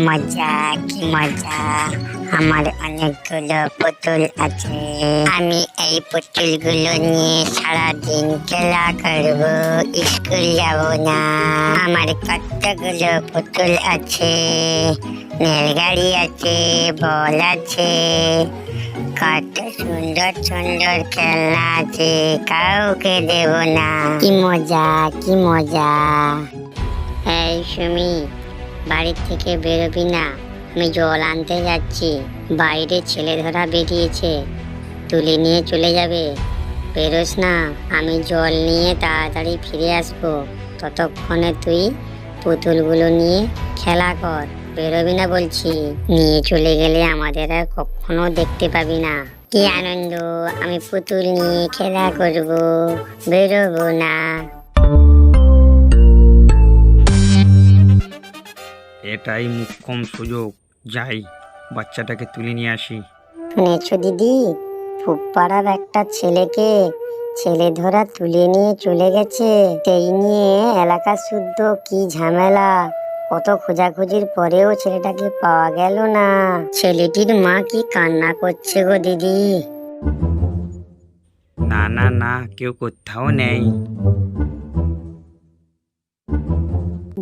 মজা কি মজা, আমার অনেকগুলো পুতুল আছে। আমি এই পুতুলগুলো নিয়ে সারাদিন খেলা করব, স্কুল যাব না। আমার কতগুলো পুতুল আছে, রেলগাড়ি আছে, বল আছে, কত সুন্দর সুন্দর খেলনা আছে, কাউকে দেব না। কি মজা কি মজা। এই সুমি, বাড়ি থেকে বেরোবি না, আমি জল আনতে যাচ্ছি। বাইরে ছেলে ধরা বেরিয়েছে, তুলে নিয়ে চলে যাবে। বেরোস না, আমি জল নিয়ে তাড়াতাড়ি ফিরে আসবো। ততক্ষণে তুই পুতুলগুলো নিয়ে খেলা কর। বেরোবি না বলছি, নিয়ে চলে গেলে আমাদের আর কখনো দেখতে পাবি না। কি আনন্দ, আমি পুতুল নিয়ে খেলা করব, বেরোবো না। এটাই মোক্ষম সুযোগ, যাই বাচ্চাটাকে তুলে নিয়ে আসি। শুনেছো দিদি, ফুপাড়ার একটা ছেলেকে ছেলে ধরা তুলে নিয়ে চলে গেছে। সেই নিয়ে এলাকা শুদ্ধ কি ঝামেলা। কত খোঁজাখুঁজির পরেও ছেলেটাকে পাওয়া গেল না। ছেলেটির মা কি কান্না করছে গো দিদি। না না না, কেউ কোথাও নেই।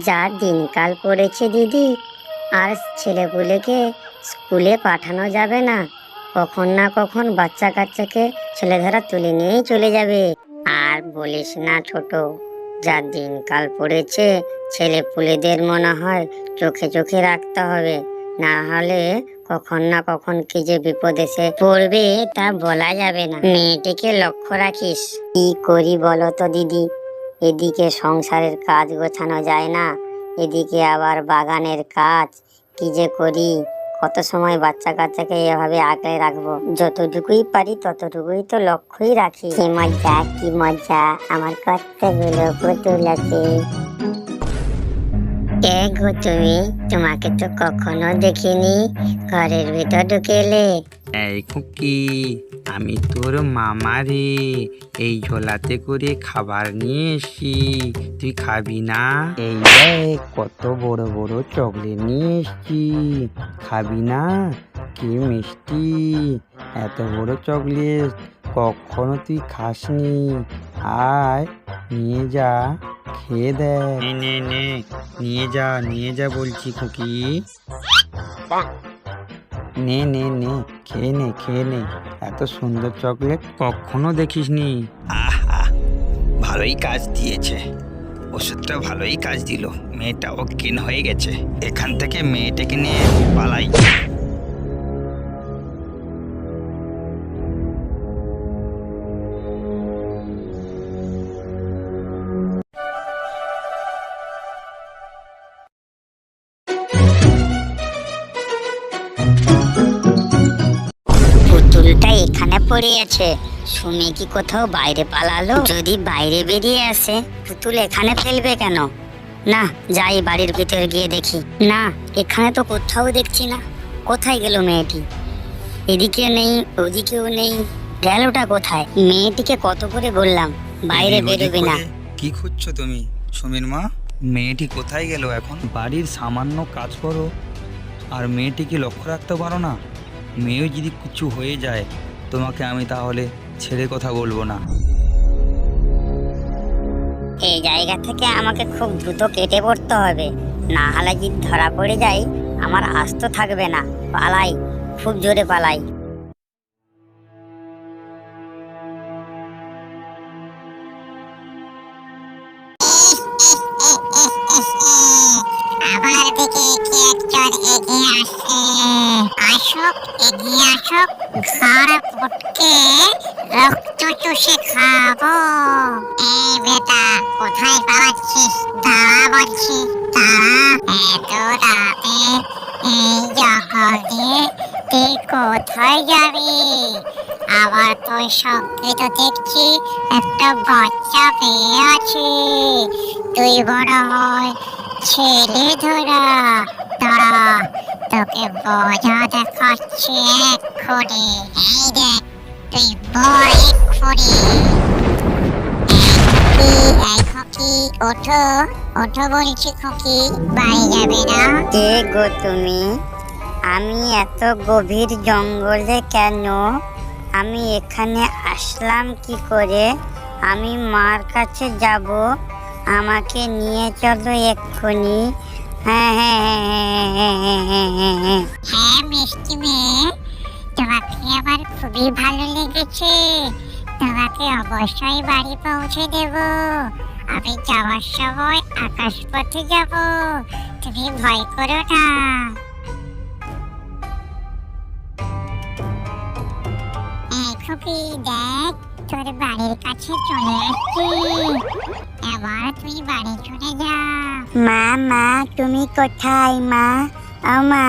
যা দিনকাল পড়েছে দিদি, আর ছেলেপুলেকে স্কুলে পাঠানো যাবে না। কখন না কখন বাচ্চা কাচ্চাকে ছেলে ধরা তুলে নিয়েই চলে যাবে। আর বলিস না ছোট, যা দিনকাল পড়েছে, ছেলে পুলেদের মনে হয় চোখে চোখে রাখতে হবে, না হলে কখন না কখন কি যে বিপদ এসে পড়বে তা বলা যাবে না। মেয়েটিকে লক্ষ্য রাখিস। কি করি বলো তো দিদি, এদিকে সংসারের কাজ গোছানো যায় না, এদিকে আবার বাগানের কাজ। কি যে করি, কত সময় বাচ্চা কাচ্চাকে এভাবে আগলে রাখবো। যতটুকুই পারি ততটুকুই তো লক্ষ্যই রাখি। কি মজা কি মজা, আমার কতগুলো পুতুল আছে। কে গো তুমি? তোমাকে তো কখনো দেখিনি, ঘরের ভিতর ঢুকে এলে। এই খুকি, আমি তোর মামা রে। এই ঝোলাতে করে খাবার নিয়ে এসছি, তুই খাবি না? এই দেখ কত বড় বড় চকলেট নিয়ে এসছি, খাবি না? কি মিষ্টি, এত বড় চকলেট কখনো তুই খাসনি। আয় নিয়ে যা, খেয়ে দেখ। নে নে নে, নিয়ে যা বলছি খুকি। নে নে নে, খেয়ে নে, এত সুন্দর চকলেট কখনো দেখিসনি। ভালোই কাজ দিয়েছে, ওষুধটা ভালোই কাজ দিল। মেয়েটা অজ্ঞান হয়ে গেছে, এখান থেকে মেয়েটাকে নিয়ে পালাই। পুতুলটা এখানে পড়ে আছে, সুমি কি কোথাও বাইরে পালালো? যদি বাইরে বেরিয়ে আসে, পুতুল এখানে ফেলবে কেন? না, যাই বাড়ির ভিতরে গিয়ে দেখি। না, এখানে তো কোথাও দেখছি না। কোথায় গেল মেয়েটি? এদিকে নেই, ওদিকেও নেই, গেলটা কোথায়? মেয়েটিকে কত করে বললাম বাইরে বেরোবে না। কি খুঁজছো তুমি সুমির মা? মেয়েটি কোথায় গেল এখন? বাড়ির সামান্য কাজ করো আর মেয়েটিকে লক্ষ্য রাখতে পারো না? মেয়ে যদি কিছু হয়ে যায়, তোমাকে আমি তাহলে ছেড়ে কথা বলবো না। এই জায়গা থেকে আমাকে খুব দ্রুত কেটে পড়তে হবে, না হলে যদি ধরা পড়ে যায় আমার আস্ত থাকবে না। পালাই, খুব জোরে পালাই। আমার দিকে কি একজন এগিয়ে আসছে। আসুক, এগিয়ে আসুক, ঘর পটকে রক্ত চুষে খাবো। এই বেটা, কোথায় পালাচ্ছিস? দাঁড়া বলছি, দাঁড়া। এত রাতে এই জঙ্গল দিয়ে তুই কোথায় যাবি? আবার তোর সঙ্গে তো দেখছি একটা বাচ্চা পেয়ে আছে। তুই বড় হয় ছেলে ধরা। দাঁড়া, তোকে মজা দেখাচ্ছি এক্ষুনি। এই দেখ, তুই বল এক্ষুনি। এই খুকি ওঠো ওঠো বলছি খুকি, বাড়ি যাবে না? কে গো তুমি? আমি এত গভীর জঙ্গলে কেন? আমি এখানে আসলাম কি করে? আমি মার কাছে যাব, আমাকে নিয়ে চলো এক্ষুনি। হ্যাঁ হ্যাঁ হ্যাঁ হ্যাঁ হ্যাঁ হ্যাঁ হ্যাঁ হ্যাঁ। হ্যাঁ মিষ্টি মেয়ে, তোমাকে আমার খুবই ভালো লেগেছে। তোমাকে অবশ্যই বাড়ি পৌঁছে দেব। আমি যাওয়ার সময় আকাশ পথে যাব, তুমি ভয় করো না। এই খুকি দেখ, তোর বাড়ির কাছে চলে আসছি। এবার তুই বাড়ি চলে যা। মা মা তুমি কোথায় মা? ও মা।